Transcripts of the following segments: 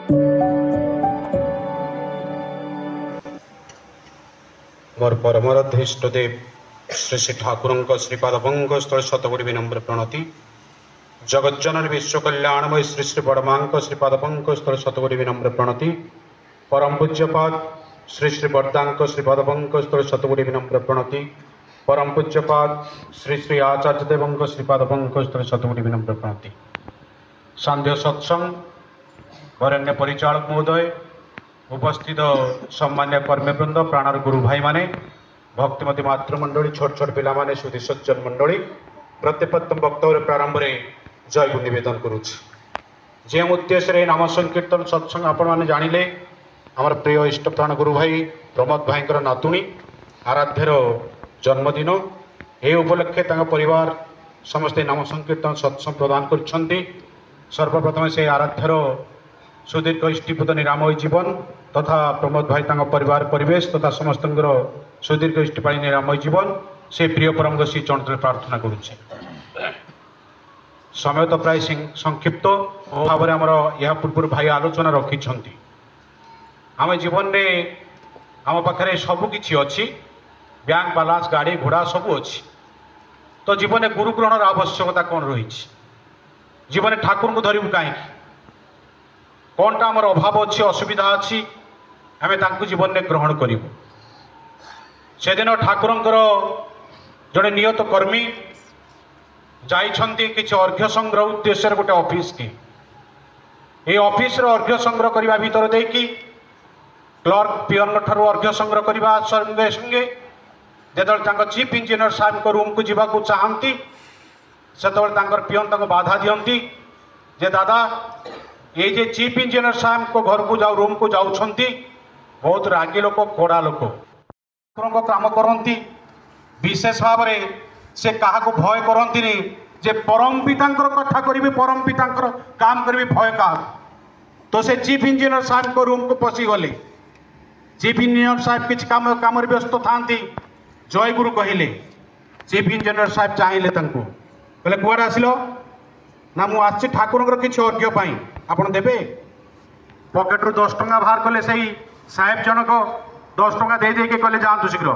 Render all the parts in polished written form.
मोर परमरथ इष्टदेव श्री श्री ठाकुर श्रीपाद पंग स्थल शतकोटी विनम्र प्रणति जगज्जननी विश्व कल्याणमय श्री श्री बड़मा श्रीपाद पंग स्थल शतकोटी विनम्र प्रणति परम पूज्यपाद श्री श्री बड़दांक श्रीपाद पंग स्थल शतकोटी विनम्र प्रणति परम पूज्यपाद श्री श्री आचार्य देव श्रीपाद पंग स्थल शतकोटी विनम्र प्रणति सांध्य सत्संग वरेण्य परिचालक महोदय उपस्थित सम्मान्य कर्मवृंद प्राणर गुरु भाई माने भक्तिमती मातृमंडली छोट छोट पिला माने सुधी सज्जन मंडली प्रत्येक वक्तव्य प्रारंभ में जय को निवेदन करुच्ची जो उद्देश्य नाम संकीर्तन सत्संग आपण मैंने जानिले आमर प्रिय इष्ट प्राण गुरु भाई प्रमोद भाई नातुणी आराध्यर जन्मदिन ये उपलक्षे परिवार समस्ते नाम संकीर्तन सत्संग प्रदान कर सर्वप्रथम से आराध्यर सुदीर्घ इष्टिपुत निरामय जीवन तथा प्रमोद भाई परिवार परिवेश तथा समस्त सुदीर्घ इष्टिपाणी निरामय जीवन से प्रिय परम श्री चरण प्रार्थना करुचे। समय तो प्राय संक्षिप्त भाव में आमर यह पूर्व भाई आलोचना रखिंट आम जीवन में आम पाखे सबकि अच्छी बैंक बालांस गाड़ी घोड़ा सब अच्छी तो जीवन में गुरु ग्रहण आवश्यकता कौन रही जीवन ठाकुर को धरबू कहीं कौनटा आमर अभाव अच्छी असुविधा अच्छी आम जीवन में ग्रहण करूँ से दिन ठाकुरंकर जड़े नियत कर्मी जाइछन्ति किछि अर्घ्य संग्रह उद्देश्य गोटे ऑफिस की ये ऑफिस अर्घ्य संग्रह करने भीतर देकी क्लर्क पियन ठारू अर्घ्य संग्रह करने संगे संगे जो चीफ इंजीनियर साहब को रूम को जावाक चाहती से पियन बाधा दियंती जे दादा ये जे चीफ इंजीनियर साहब को घर को जाऊ रूम को जाऊँगी बहुत रागी लोक कोड़ा लोक काम करती विशेष भाव में से क्या भय करती जे परम पिता कथा करी परम पिता काम करी भय क्या तो से चीफ इंजीनियर साहब को रूम को पशिगले चीफ इंजीनियर साहब किसी काम व्यस्त था जय गुरु कहले चीफ इंजीनियर साहब चाहिए कहले कुआड़े आसिल ना मु आसी ठाकुर किसी अर्घ्य आपड़ देवे पकेट्रु 10 टंका बाहर कले से साहेब जनक 10 टंका दे कहले जातु शीघ्र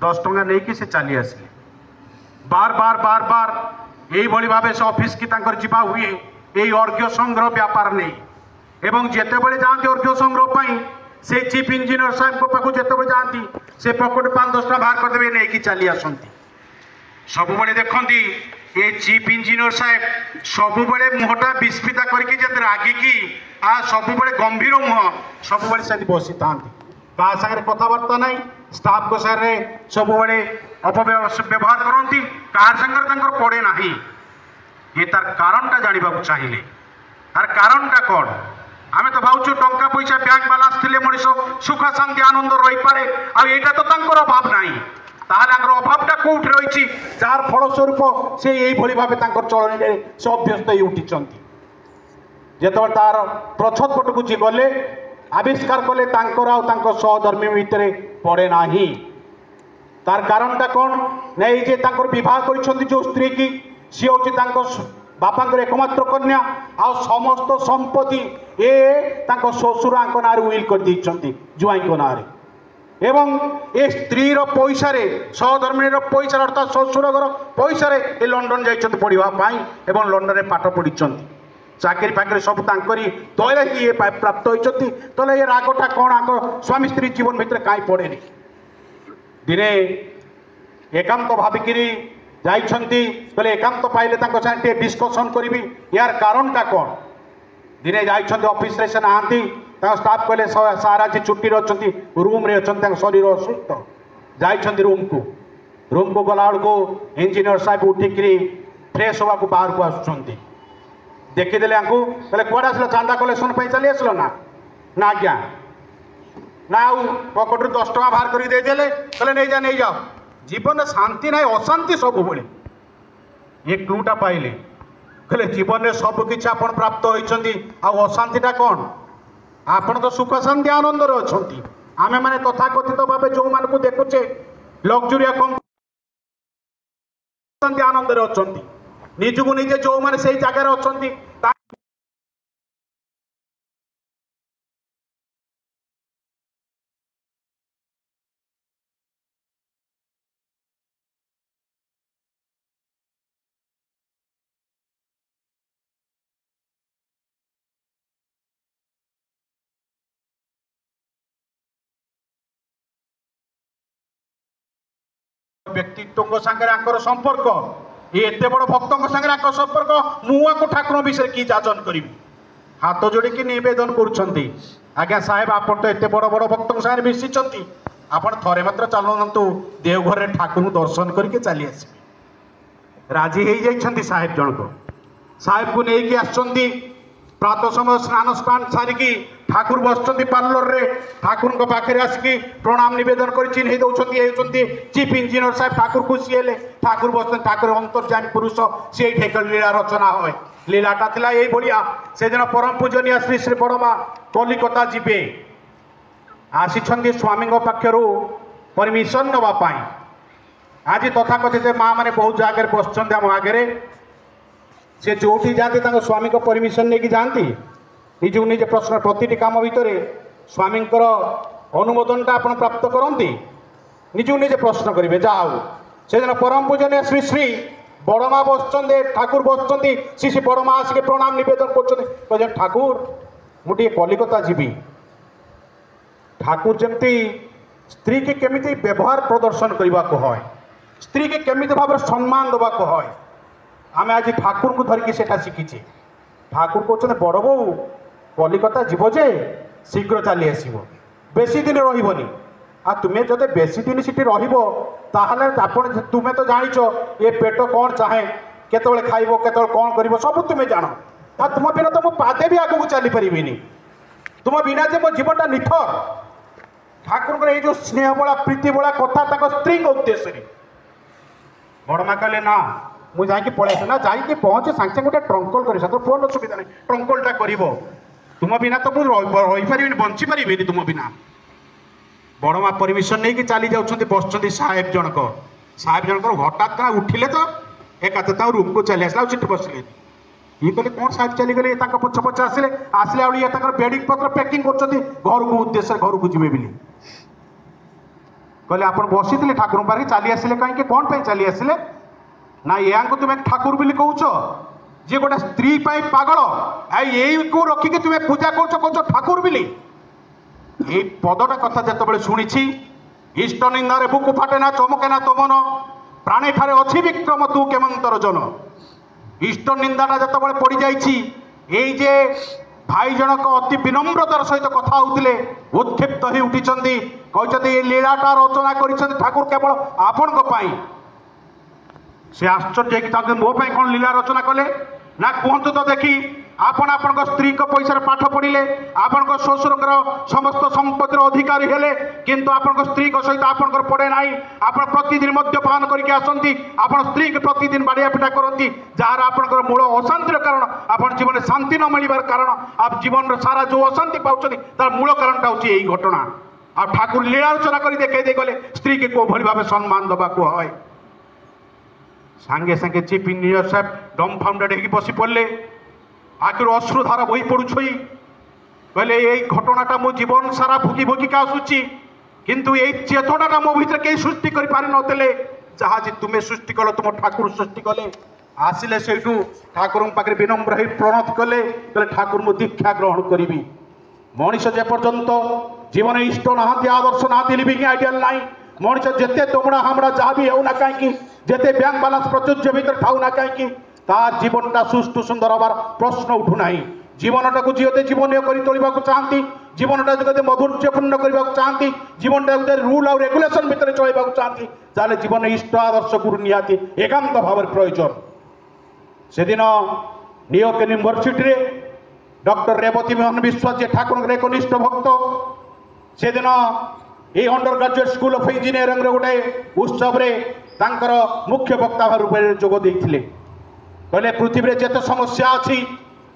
10 टंका नहीं कि से चली आसिले बार बार बार बार यही भाव से ऑफिस की जा हुए यही अर्घ्य संग्रह व्यापार नहीं एवं जितेबले जाती अर्घ्य संग्रह पर से चीफ इंजीनियर साहब पाखु जिते जाती से पकेट 5-10 टका बाहर करदे नहीं कि चली आसती सब देखती ये चीफ इंजीनियर साहब सबुबले मुहटा विस्फिता करके रागिकी सब गंभीर मुह सब से बसी था क्या सागर कथबार्ता ना स्टाफ को सारे सब अपव्यवहार करती कार संगे पड़े ना ये तार कारणटा जानवा चाहिए तार कारणटा कौन आम तो भावुँ टंका पैसा बैंक बालांस थे मनीष सुख शांति आनंद रही पारे आईटा तो अभाव ना अभावटा कौट रही जार फलस्वरूप से यही भाव चलन से अभ्यस्त उठी जो तार प्रछद पट को गले आविष्कार कले सहधर्मी भितर पड़े ना तार कारणटा कौन ना ये बह कर जो स्त्री की सी हूँ बापा एकमात्र कन्या आ समस्त संपत्ति ये शशुरा ना विल कर जुआई ना एवं ए स्त्री पैसा सहधर्मिणी पैसा अर्थात शशुर घर पैसा लंडन जाइए पढ़ापी एवं लंडन में पाठ पढ़ी चाकरी फाकरी सब दया ही प्राप्त होती तो ये रागटा कौन आक स्वामी स्त्री जीवन भितर कहीं पड़े दिने एकांत भाविकी जाइछन्ति कहले एकांत पाइले साथे डिस्कसन करी यार कारणटा कौन दिने जाइछन्ति ऑफिस रे से नहांती स्टाफ कहले सार आज छुट्टी अच्छा रूम रे अच्छा शरीर असुस्थ जाइछन्ति रूम को गला को इंजीनियर साहब उठिकी फ्रेश होगा बाहर को आसुंच देखीदे आपको कहले कुआड़े आसल चांदा कलेक्शन चली आसल ना ना आज्ञा ना पकेट 10 टका बाहर कर देदेले कहले नहीं जाओ जीवन शांति ना अशांति सब ये क्लूटा पाइले कहले जीवन में सबकि आप प्राप्त होती अशांतिटा कौन आपण तो सुख शांति आनंद अच्छा आमे माने तथाकथित भाव जो मानक देखुचे लग्जरिया कम शांति आनंद अच्छा निजक निजे जो मैंने से जगार अच्छा व्यक्तित्व सागर संपर्क ये एत बड़ भक्त सागर संपर्क मुझे ठाकुर विषय कि जाचन करी हाथ जोड़ी नवेदन करुँच साहेब आप एत बड़ बड़ भक्त सागर मिशिंट आपण थरे मात्र चलतु देवघर ठाकुर दर्शन करके चली आसबे राजी हो जाइछंती साहेब जनक साहेब को लेकिन आसछंती प्रातः समय स्नान स्नान सारिकी ठाकुर बसुँच पार्लर रे ठाकुर पाखे आसिकी प्रणाम नवेदन कर चिन्ह दौरान चीफ इंजीनियर साहेब ठाकुर खुशी हेले ठाकुर बस ठाकुर अंतर्जामी पुरुष सी लीला रचना हुए लीलाटा थिला ये भाया से दिन परम पूजनीय श्री श्री बड़मा कलिकता जीवे आसी स्वामी पाखर परमिशन नापी आज तथाकथित माँ मैंने बहुत जगह बस आम आगे से जो जाते स्वामी को परमिशन लेकिन जाती निजक निजे प्रश्न प्रति कम भितर स्वामी अनुमोदनटा आप प्राप्त करती निजक निजे प्रश्न करेंगे जाओ से दिन परम पूजनीय श्री श्री बड़मा बस ठाकुर बस श्री श्री बड़मा आसिक प्रणाम नवेदन कर ठाकुर मुझे कलिकता जीवी ठाकुर जमती स्त्री की केमिति व्यवहार प्रदर्शन करने को है स्त्री की केमिति भाव सम्मान देवा को है आम आज ठाकुर को धरिकी सेटा शिखीचे ठाकुर कहते बड़ बो कलिकता जीव जे शीघ्र चली आसब बेसी दिन रही आ तुम्हें जब बेसी दिन सीटी रहा तुम्हें तो जाच ये पेट कौन चाहे केतवे खाइब केतवे कौन कर सब तुम्हें जान तुम बिना तो मो पादे भी आगू चली पारि तुम बिना जे मो जीवनटा निथर ठाकुर ये जो स्नेह बड़ा प्रीति बड़ा कथा स्त्री उद्देश्य बड़मा कहले ना मुझे जाकि पलैस ना जाकि पहुँचे सांगे सांगे गोटे ट्रंकल कर फोन सुविधा नहीं ट्रंकलटा कर तुम बिना तो मुझे रही पारि बंची पारि तुम बिना बड़मा परमिशन नहीं कि चली जाऊँच बस साहेब जनक हठात उठिले तो एक रूम को चली आसला सीट बसले ये कहले कौन साहेब चली गले पछ पछ आसिले आसला बेले बेडिंग पत्र पैकिंग कर घर को उद्देश्य घर को जीवे बोली कहले आप बसी ठाकुर पाखे चली आसिले कहीं कौन पे चली आसिले ना या तुम्हें ठाकुर बोली कौच जी गोटे स्त्री पागल यही को रखिकी तुम्हें पूजा कर ठाकुर बोली ये पदटा कथा जिते शुणी इष्ट निंदारे बुक फाटे ना चमके ना तो मन प्राणे ठारे अच्छी विक्रम तू केमंतर जन इष्ट निंदाटा जिते पड़ जाइए भाई जनक अति विनम्रतार सहित कथा होते उत्क्षिप्त हो उठी कहते ये लीलाटा रचना कर ठाकुर केवल आपण से आश्चर्य मो कौन लीला रचना कले ना कहतु तो देखी आपण आपण स्त्री पैसा पाठ पढ़ले आपण श्वशुर समस्त संपत्तिर अधिकारी हेले किंतु आपण स्त्री सहित आपण पड़े ना आप प्रतिदिन मद्यपान करके आसती आपण स्त्री के प्रतिदिन बाड़िया पिटा करती जार आपण मूल अशांतिर कारण आप जीवन शांति न मिलवार कारण आप जीवन सारा जो अशांति पाँच तार मूल कारणटा हूँ यही घटना आ ठाकुर लीला रचना कर देखते गले स्त्री के कौ भाई भाव सम्मान दबा को है सांगे सांगे चीफ इंजीनियर साहब डमफाउंडेड हो बसी पड़े आखिर अश्रुधारा बही पड़ुछ कहले यही घटनाटा मो जीवन सारा भोगी भोगिका आसूची किंतु यही चेतनाटा मो भीतर कहीं सृष्टि कर पारि नथिले जहाँ तुम्हें सृष्टि कल तुम ठाकुर सृष्टि कले आसिले से ठाकुर पाखे विनम्र हो प्रणत कले ठाकुर मु दीक्षा ग्रहण करी मनीष जे पर्यंत जीवन इष्ट नहांती आदर्श नहांती लिविंग आइडियल नाई मनीष जिते तुमड़ा हमरा जहाँ भी होना कहीं जिते बैंक बालांस प्रचुर्य भीतर थाऊ ना कहीं तार जीवनटा सुष्ठु सुंदर हबार प्रश्न उठुना जीवनटा को जीवते जीवन कर तोड़ा चाहती जीवनटा जो मधुर्यपूर्ण करने चाहती जीवनटा जो रूल और रेगुलेशन भितर चलवा चाहती ताले जीवन इष्ट आदर्श गुरु निहाती एकांत भाव प्रयोजन से दिन New York university doctor Revati Mohan Biswas ji Thakur एक निष्ठ भक्त से दिन ये undergraduate school of engineering गोटे उत्सव तांकर मुख्य वक्ता रूप में जोग देते कहले पृथ्वी जिते समस्या अच्छी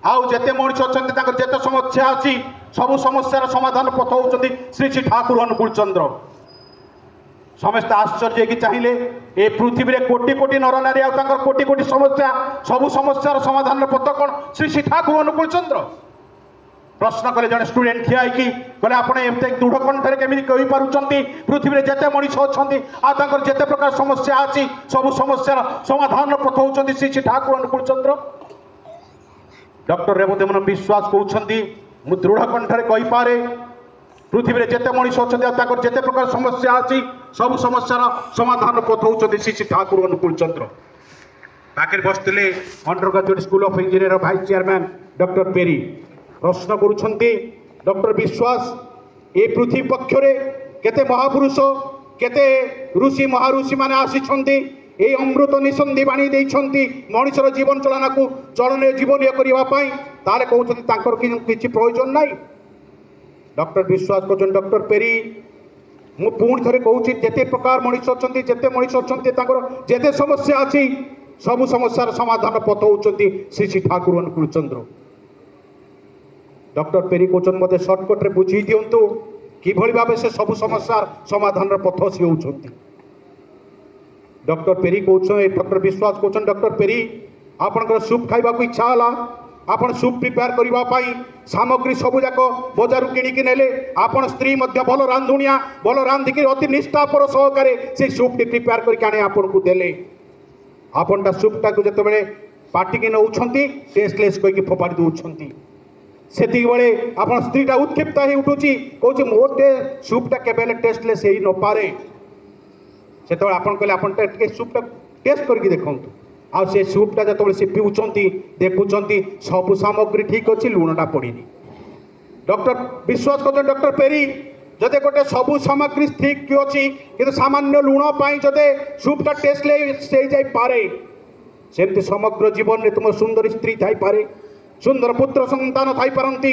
आउ जिते मनीष अच्छा जिते समस्या अच्छी सबू समस्यार समाधान पथ होती श्री श्री ठाकुर अनुकूल चंद्र समस्त आश्चर्य कि चाहिए ए पृथ्वी में कोटि कोटि नर नारी आर कोटि कोटि समस्या सबू समस्यार समाधान पथ कौन श्री श्री ठाकुर अनुकूल चंद्र प्रश्न कले जड़े स्टूडेंट ठिया कहले आप दृढ़ कंठे केमी कहीपी पृथ्वी में जिते मनीष अच्छा जिते प्रकार समस्या अच्छी सबू समस्यार समाधान पथ होती श्री श्री ठाकुर अनुकूल चंद्र डॉक्टर रेवती मोहन विश्वास कहते दृढ़ कंठे कहीपे पृथ्वी में जिते मनीष अच्छा जिते प्रकार समस्या अच्छी सब समस्यार समाधान पथ होउछन्ति श्री ठाकुर अनुकूल चंद्र पाखे बसते undergraduate school of engineer vice chairman doctor Perry प्रश्न करुछन्ति डॉक्टर विश्वास ए पृथ्वी पक्षरे केते महापुरुष केते ऋषि महाऋषि माने आसीछन्ति ए अमृत निसंधि बाणी देइछन्ति मनुष्यर जीवन चलना को चलन जीवन करबा पई ताले कहउछन्ति तांकर किछि प्रयोजन नाही डॉक्टर विश्वास कहउछन डॉक्टर पेरी मु पुणी थरे कहउछि जेते प्रकार मनुष्य अछन्ति जेते मनुष्य अछन्ति तांकर जेते समस्या अछि सब समस्यार समाधान पथ होउछन्ति श्री श्री ठाकुर अनुकूल चंद्र डॉक्टर पेरी कहउछन मते शॉर्टकट रे बुझी दियंतु किभଳି भाबे से सब समस्यार समाधान पथ से होउछन्ति डॉक्टर पेरी कहउछन डॉक्टर विश्वास कहउछन डॉक्टर पेरी आपनकर सूप खाइबा को इच्छा हला आपण सूप प्रिपेयर करबा पई सामग्री सब जाक बाजार किणी कि नेले आपण स्त्री मध्य भल रांधुनिया भल रांधिक अति निष्ठापर सहकारे से सूप प्रिपेयर करके आने आपन को देले आपनटा सूपटा को जते बेले पार्टी के नउछन्ति टेस्टलेस कहि फोपाड़ी दउछन्ति सेति बेले आपण स्त्रीटा उत्क्षिप्त हे उठुची कहउची मोटे सूपटा केबेले टेस्टलेस हेई न पारे सेतो आपण कहले आपण टे सूपटा टेस्ट करके देखंतु आ से सूपटा जते से पिउछन्ति देखुछन्ति सब सामग्री ठीक अछि लुणटा पड़िनी डॉक्टर विश्वास को डॉक्टर पेरी जदे गोटे सबू सामग्री ठीक अच्छी कि सामान्य लुण पाई जदे सूपटा टेस्ट ले जाई पारे सेमती समग्र जीवन में तुम सुंदर स्त्री थाई पारे सुंदर पुत्र संतान थाई पारंती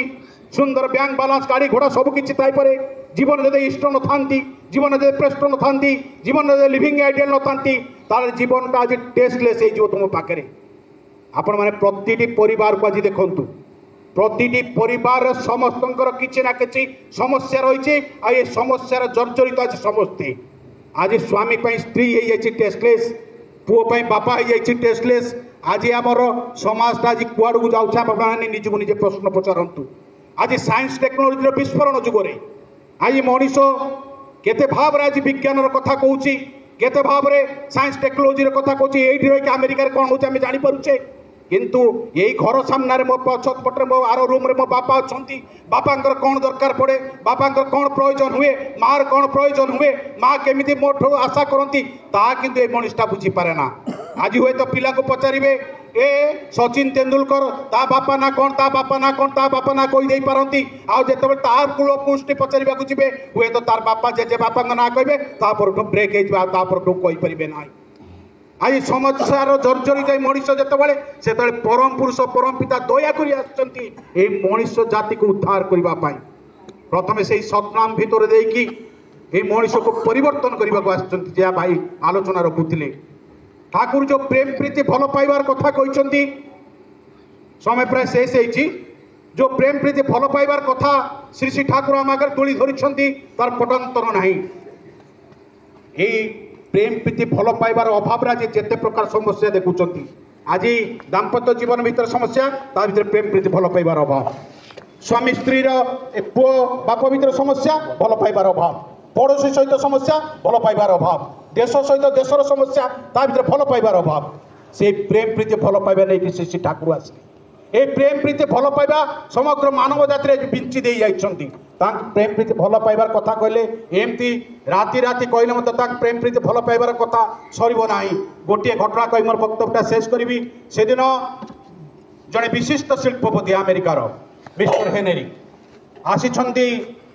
सुंदर बैंक बालांस गाड़ी घोड़ा सब किछि थाई पारे जीवन जदे इष्ट न थांती जीवन जदे प्रेष्ट न थांती जीवन जदे लिविंग आइडियल न थांती तार जीवन आज टेस्टलेस हो तुम पाखे आपण माने प्रतिटी परिवार को आज देखंतु प्रतिटी परिवार समस्त किसी ना कि समस्या रही है समस्या जर्जरित आज समस्ते आज स्वामी स्त्री हो जाए टेस्टलेस पुओ बापा हो जाए टेस्टलेस आज आमर समाज आज कुआड़ जाऊँ निजक निजे प्रश्न पचारतु आज साइंस टेक्नोलोजी विस्फोरण जुगरे आज मनीष केते भाव आज विज्ञान कथा कहूँ केते भाव साइंस टेक्नोलोजी कथा कहूँ ये रही अमेरिका कौन हो जापारे किंतु यही घर सामने मो पछपटे मो आर रूम रे मो बापा अच्छा बापांकर कौन दरकार पड़े बापांकर कौन प्रयोजन हुए मार कौन प्रयोजन हुए माँ केमिति मोठो आशा करती ता किंतु ए मनीषटा बुझी पारे ना आज हुए तो पिला को पचारे ए सचिन तेंदुलकर ता बापा ना कौन ता बापा ना कौन ता बापा ना कही पारती आउ जिते तार कूल पुष्टि पचारे जी हुए तो तार बापा जेजे बापा ना कहे तापर ब्रेक होपर कहीपर ना आज समस्यार जर्जरित मनीष जिते से परम पुरुष परम पिता दया कर मनीष जाति को उद्धार करने प्रथम से सतनाम भितर देकी मनीष को परिवर्तन करने को जहाँ भाई आलोचना रखुले ठाकुर जो प्रेम प्रीति भल पाइबार कथा कहते समय प्राय शेष हो जो प्रेम प्रीति भल पाइबार कथा श्री श्री ठाकुर आम आगे तुली धरी तार पटांतर ना प्रेम प्रीति भल पाइबार अभाव आज जिते प्रकार समस्या देखुं आज दाम्पत्य जीवन भीतर समस्या ता भीतर प्रेम प्रीति भल पाइबार अभाव स्वामी स्त्री पुओ बाप भीतर समस्या भल पाइबार अभाव पड़ोशी सहित समस्या भल पाइबार अभाव देश सहित देशर समस्या ता भीतर भल पाइबार अभाव से प्रेम प्रीति भल पाइबा नहीं श्री ठाकुर आसे ए प्रेम प्रीति भल पाइबा समग्र मानव जाति बिंची दे जाइछन्ति प्रेम प्रीति भल पाइबार कथा कहले एमती राति राति कहले मत प्रेम प्रीति भल पाइबार कथा सरीब ना गोटे घटना कही मोर वक्तव्यटा शेष करी से दिन जड़े विशिष्ट शिल्पपति अमेरिकार मिस्टर हेनरी आसी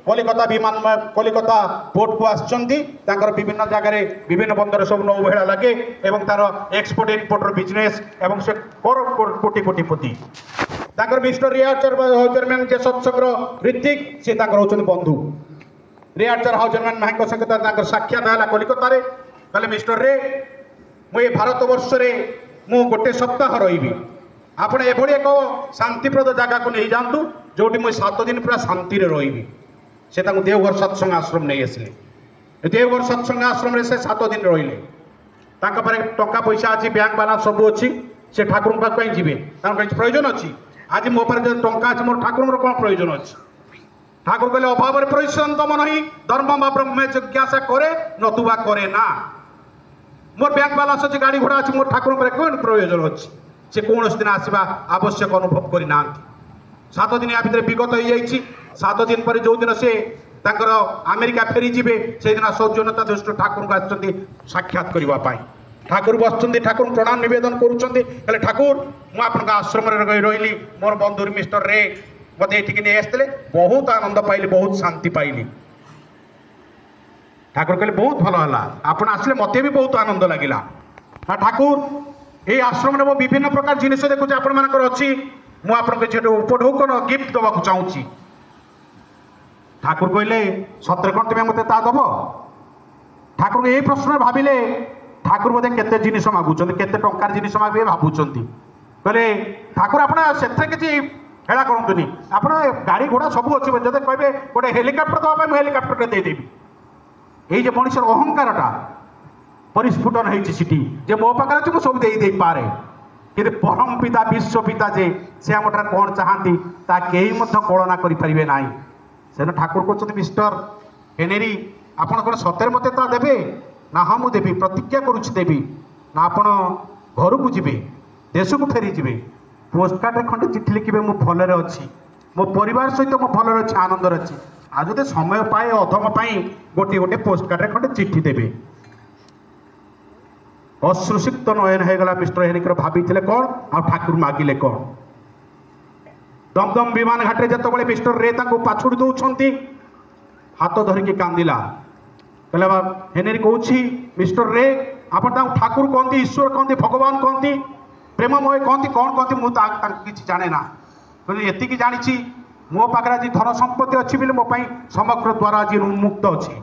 कलिकता विमान कलिकता पोर्ट को आसछन्ति विभिन्न जगह विभिन्न बंदर सब नौभेड़ा लगे एवं तार एक्सपोर्ट इम्पोर्टर बिजनेस एवं से कोटी कोटिपति मिस्टर रियार्चर हाउजरमैन जे सत्संग ऋतिक सी होचन बंधु रियार्चर हाउजरमैन भाई संगे साक्षात है कलिकता कहले मिस्टर रे मुझे भारत वर्ष मु गोटे सप्ताह रही आपण एभली एक शांतिप्रद जगह को नहीं जातु जो मुझे 7 दिन पूरा शांति रही से देवघर सत्संग आश्रम नहीं आसिले देवघर सत्संग आश्रम से 7 दिन रहिले टंका पैसा अच्छी बैंक बालांस सब अच्छी से ठाकुर पाक जी प्रयोजन अच्छी आज मो पास टंका अच्छी मोर ठाकुर कौन प्रयोजन अच्छी ठाकुर कहले अभाव परिश्रम नहीं धर्म ब्रह्म जिज्ञासा करे नतुबा करे ना मोर बैंक बालांस अच्छी गाड़ी घोड़ा अच्छी मोर ठाकुर कौन प्रयोजन अच्छी से कौन दिन आसवा आवश्यक अनुभव करना 7 दिन या भीतर विगत हो 7 दिन पर जो दिन से ତାଙ୍କର ଆମେରିକା ଫେରିଯିବେ ସେଇଦିନ ସୌଜନ୍ୟତା ଦୃଷ୍ଟିରୁ ଠାକୁରଙ୍କୁ ଆସିଛନ୍ତି ସାକ୍ଷାତ କରିବା ପାଇଁ। ଠାକୁର ବସୁଛନ୍ତି, ଠାକୁର ପ୍ରଣାମ ନିବେଦନ କରୁଛନ୍ତି, ହେଲେ ଠାକୁର ମୁଁ ଆପଣଙ୍କ ଆଶ୍ରମରେ ରହିଲି, ମୋର ବନ୍ଧୁ ମିଷ୍ଟର ରେ ମୋତେ ଏଠିକି ନେଇ ଆସିଥିଲେ, ବହୁତ ଆନନ୍ଦ ପାଇଲି, ବହୁତ ଶାନ୍ତି ପାଇଲି। ଠାକୁର କହିଲେ ବହୁତ ଭଲ ହେଲା, ଆପଣ ଆସିଲେ ମୋତେ ବି ବହୁତ ଆନନ୍ଦ ଲାଗିଲା। ଠାକୁର এই আশ্রমে মু বিভিন্ন প্রকার জিনিস দেখুছি আপনার অছি, মু আপনার যেটা উপঢৌকন গিফট দেওয়া চাহুছি। ঠাকুর কহিলে সতরে কোণ তুমি মতো তা দেব? ঠাকুর এই প্রশ্ন ভাবিলে ঠাকুর বোধে কেতে জিনিস মাগুচ্ছেন, কেতে টঙ্কার জিনিস মাগবে ভাবুচ্ছেন। কহিলে ঠাকুর আপনার সেথে কিছু হেলা করতুনি, আপনার গাড়ি ঘোড়া সবু অছি, যদি কহবে গোটে হেলিকপ্টর দেওয়া মু হেলিকপ্টরটা ଦେଇଦେବି। এই যে মনুষ্যর অহংকারটা পরিস্ফুটন হয়েছে সেটি যে মো পাখে আছে মু সব দিয়ে পারে, কিন্তু পরম পিতা বিশ্বপিতা যে সে আমার কোণ চাহান্তি তা কেই মধ্যে কলনা করে পারিবে নাই। সেন ঠাকুর করছেন মিস্টর হেনেরি আপন কোন সতের মতে তা দেবে না? হ্যাঁ মু দেবি, প্রতিজ্ঞা করুছি দেবি। না আপন ঘরকু যাবে, দেশকু ফেরি যাবে, পোস্টকার্ডে খন্ডে চিঠি লিখবে মু ভলরে অছি, মো পরিবার সহিত মু ভলরে অছি, আনন্দরে অছি। আর যদি সময় পায়ে অধম পাই গোটে গোটে পোস্টকার্ডে খন্ডে চিঠি দেবে। অশ্রুসিক্ত নয়ন হয়ে গলা মিস্টর হেনিকর ভাবিলে কণ আর ঠাকুর মাগিলে কণ। দমদম বিমান ঘাটে যেতবে মিস্টর রে তাকে পাছুড়ি দৌঁছেন, হাত ধরিকি কান্দিলা। কহিলা হেনেরি কৌছি মিস্টর রে আপন তাকে ঠাকুর কহতি, ঈশ্বর কহতি, ভগবান কহতি, প্রেমময় কহতি, কণ কহতি মু কিছু জানে না। এতিকি জানিছি মো পাখে আজ ধন সম্পত্তি অছি বলে মো সমগ্র দ্বার আজ উন্মুক্ত অছি।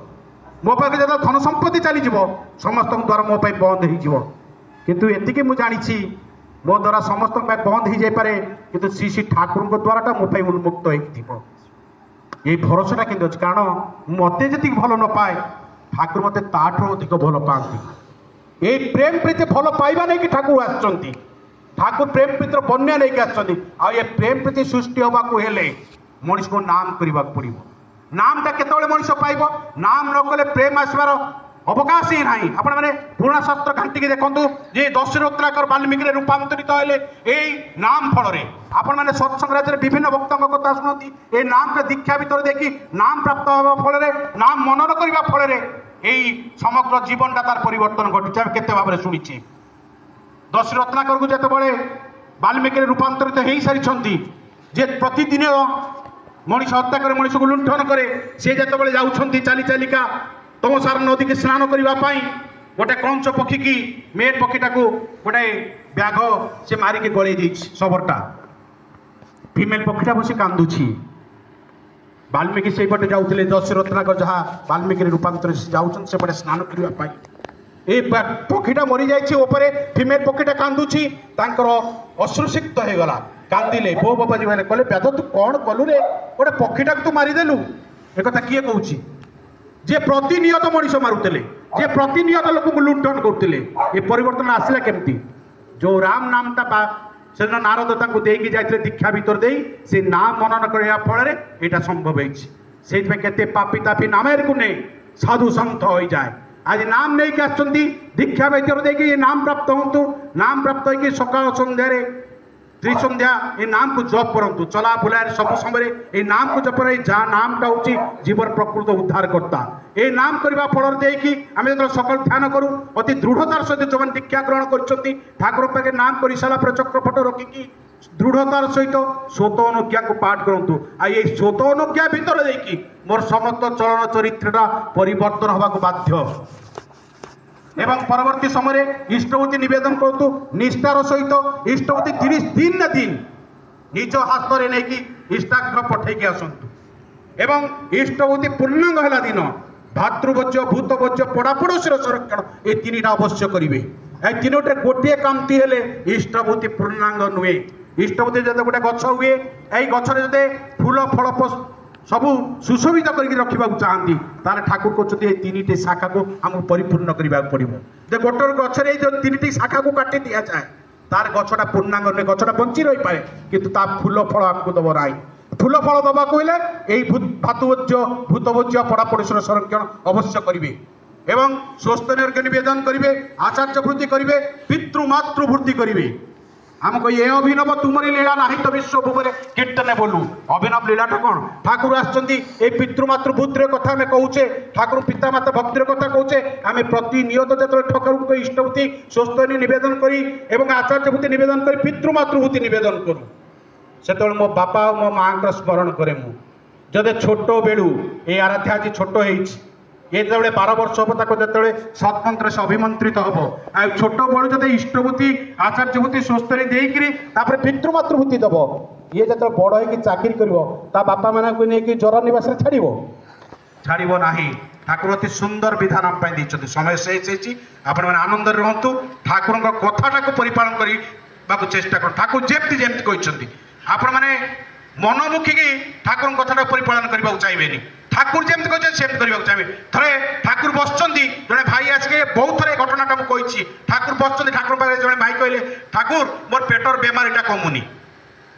মো পাখে যেত ধন সম্পত্তি চালিଯିବ সমস্ত দ্বার মো বন্ধ হয়ে, কিন্তু এতিকি মু জানিছি মো দ্বারা সমস্ত বন্ধ হয়ে যাইপারে, কিন্তু শ্রী শ্রী ঠাকুর দ্বারাটা মো উন্মুক্ত হয়ে। এই ভরসাটা কিন্তু আছে, কারণ মতে যেত ভাল ন পায় ঠাকুর মতে তাঠু অধিক ভাল পাতে। এই প্রেম প্রীতি ভাল পাইবা নেই ঠাকুর আসছেন, ঠাকুর প্রেম প্রীতির বন্যা নেই আসছেন। আর এ প্রেম প্রীতি সৃষ্টি হওয়া হলে মনিষকে নাম করা পড়ব। নামটা কেতবে মনিষ পাইব? নাম ন কলে প্রেম আসবার অবকাশ হি না। আপনার মানে পুরোনা শাস্ত্র ঘাটিকি দেখুন যে দশরত্নাকর বাল্মীকি রূপান্তরিত হলে এই নাম ফলরে। আপনার মানে সৎসঙ্গ রাজ্যের বিভিন্ন বক্তাঙ্গ কথা শুনতি, এই নামকে দীক্ষা ভিতরে দেখি নাম প্রাপ্ত হওয়া ফলরে, নাম মনন করা ফলরে এই সমগ্র জীবনটা তার পরিবর্তন ঘটিছে। আমি কেতে ভাবে শুনেছি দশরত্নাকরকে যেতবে বাল্মীকি রূপান্তরিত হয়ে সারিছেন, যে প্রতিদিন মଣିষ হত্যা করে, মଣିষকে লুণ্ঠন করে, সে যেতবে যাচ্ছেন চালি চালিকা তমসার নদীকে স্নান করা, গোটে কংস পক্ষী কি মেয়ের পক্ষীটাকে গোটে ব্যাঘ সে মারিকি গড়াই দিয়েছে শবরটা, ফিমেল পক্ষীটা বসে কান্দুছি। বাল্মীকি সেইপটে যাওলে দশরত্নাকর যা বাল্মীকি রূপান্তরিত যাচ্ছেন সেপটে স্নান করা। এই পক্ষীটা মরি যাই উপরে, ফিমেল পক্ষীটা কান্দুছি, তাঁর অশ্রুসিক্ত হয়ে গলা, কান্দিলে। বো বাবাজী মানে কলে বেদ তু কଣ কলু রে, গোটে পক্ষীটাকে তু মারিদেলু। একথা কিଏ কହୁଛି? যে প্রতিনিয়ত মনিষ মারুলে, যে প্রতিনিয়ত লোক লুণ্ঠন করুলে, এ পরিবর্তন আসলে কেমতি? যে রাম নামটা সেদিন নারদ তাকে দিয়ে যাই দীক্ষা ভিতর দিয়ে সে নাম মনন করা ফলে এটা সম্ভব হয়েছে। সেইপাই কেতে পাপি তাপি নামের গুণে সাধু সন্থ হয়ে যায়। আজ নাম নেই আসছেন দীক্ষা ভিতর দিয়ে নাম প্রাপ্ত হতু, নাম প্রাপ্ত হয়ে সকাল সন্ধ্যারে ত্রিসন্ধ্যা এই নামকে জপ করতু, চলা বুলায় সবু সময় এই নামকে জপরে, যা নামটা হচ্ছে জীবন প্রকৃত উদ্ধার কর্তা। এই নাম করা ফলর দিয়ে আমি যেত সকাল ধ্যান করু, অতি দৃঢ়তার সহিত যে দীক্ষা গ্রহণ করছেন ঠাকুর পাখে নাম করে সারা পরে চক্রপট রক্ষিকি দৃঢ়তার সহিত স্বত অনুজ্ঞাকে পাঠ করতু। আর এই স্বত অনুজ্ঞা ভিতরে দিয়ে মোর সমস্ত চলন চরিত্রটা পরিবর্তন হওয়া বাধ্য। এবং পরবর্তী সময়ে ইষ্টভূতি নিবেদন করতু নিষ্ঠার সহিত। ইষ্টভূতি 30 দিন না দিন নিজ হাতরে নেই ইষ্টাগ্র পঠাইকি আসন্তু। এবং ইষ্টভূতি পূর্ণাঙ্গ হলা দিন ভাতৃভোজ্য, ভূতভোজ্য, পড়াপড়োশীর সংরক্ষণ এই তিনটা অবশ্য করবে। এই তিনোটে গোটিয়ে কামতি হলে ইষ্টভূতি পূর্ণাঙ্গ নুহে। ইষ্টভূতি যদি গোটে গছ হুয়ে, এই গছরে যদি ফুল ফল सबू सुशोभित करके रखा चाहती तार ठाकुर कहते हैं तीन शाखा को आमको परिपूर्ण करने पड़ो। गोटर गचर जो तीन शाखा को काटी दि जाए तार गछटा पूर्णांग नुहे, गछटा बंची रही पाए किंतु ता फूल फल आमको दब ना। फूल फल दबा कहले यही भातुभोज्य भूतभोज्य पड़ापड़ोशीर संरक्षण अवश्य करेंगे एवं स्वस्थ निवेदन करेंगे, आचार्य वृद्धि करेंगे, पितृमातृ वृद्धि करेंगे। हमको ये अभिनव तुमरी लीला नाही तो विश्व भूमि कीर्तने बोलू अभिनव लीलाटा कौन ठाकुर आसुच्चंदी ए पितृमातृ बुद्धिर कथा आम कहूचे ठाकुर पितामाता भक्तिर कथा कहूचे आम प्रतिनियत जो ठाकुर इष्टभूति स्वस्तनी निवेदन करी एवं आचार्यभूति निवेदन करी पितृमातृभूति निवेदन करूँ से मो बापा और मो माँ स्मरण करे मु जदे छोट बेलू ये आराध्या आज छोट ये जो 12 वर्ष हम जो सत्मंत्र से अभिमंत्रित हम आ छोट बड़ू जो इष्टभूति आचार्यभूति स्वस्तरी देकर पितृमातृभूति दब ये जो बड़ हो चाकरी कर बापा मानक नहीं ज्वर निवास छाड़ ना ठाकुर अति सुंदर विधान आम देते समय शेष आपण मैंने आनंद रुहतु ठाकुर कथा परिपालन करने चेष्टा कर ठाकुर जमती जमती कहते आपण मैंने मनमुखी की ठाकुर कथा परिपालन करने को चाहिए ठाकुर जमी कहते सेमती करने को चाहिए थे ठाकुर बसुँच जड़े भाई आसिक बहुत थर घटनाटा मुझे ठाकुर बसुँच ठाकुर पाखे जो भाई कहले ठाकुर मोर पेटर बेमारीटा कमुनी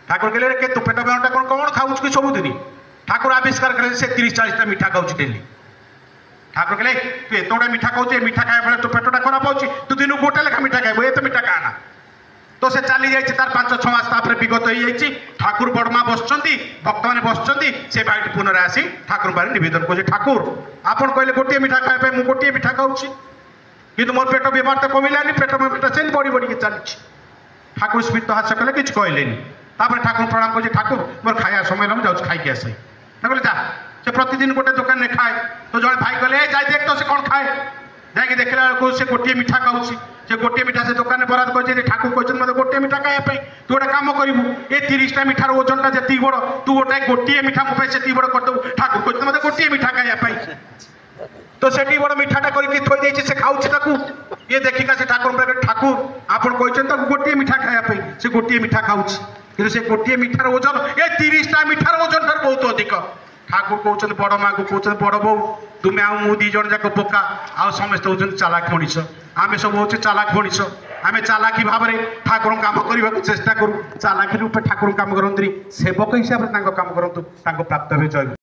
ठाकुर कहले के तू पेट बेमारटा कौन कौन खाऊ कि सबुदिन ठाकुर आविष्कार कले से 30-40 मीठा खाऊँ डेली ठाकुर कहले तू एतोटा मीठा खाऊ मीठा खाया बेले तो पेटटा खराब हो तू दिन गोटे लेखा मीठा खाइब ये तो मीठा खाना तो से चली जाइए तार 5-6 मास विगत हो जाइए ठाकुर बड़मा बसुँच भक्त मैंने बसुँच से भाई पुनः आसी ठाकुर बारे निवेदन कर ठाकुर आपन कहले गोटे मीठा खाया मुझे गोटे मीठा खाऊँ कि मोर पेट बेमार तो कमिलानी पेट बेमारटा से बढ़ी बढ़ी चली ठाकुर स्मित हास्य कले कि कहले ठाकुर प्रणाम कर ठाकुर मोर खाया समय ना मुझे खाई आसे कहले जा से प्रतिदिन गोटे दुकान में खाए तो जो भाई कहले जाए देख तो से कौन खाए जाकि देखला से गोटे मीठा खाऊँ से गोटे मीठा से दुकान में बराद कर ठाकुर कहते मतलब गोटे मीठा खाया तू गोटे कम करूँ ये 30टा मीठार ओजनटा जी बड़ तू गोटे गोटे मीठा मोबाइल से बड़ करदेव ठाकुर कहते मतलब गोटे मीठा खाया तो से बड़ मीठाटा करके थोड़ी देती से खाऊँ ये देखिका से ठाकुर ठाकुर आपन कहते गोटे मीठा खाया से गोटे मीठा खाऊँ कि से गोटे मीठार ओजन ये 30टा मीठार ओजन ठार बहुत अधिक ठाकुर कहते बड़ माँ को कहते बड़ बो तुम्हें आउ दी जन जाक बोका आउ समस्त हूँ चालाक मनीष आम सब हूँ चालाक मनीष आम चालाकी भाव में ठाकुर कम करने को चेष्टा करूँ चालाकी रूपे ठाकुर कम करते सेवक हिसाब से कम करूँ प्राप्त जय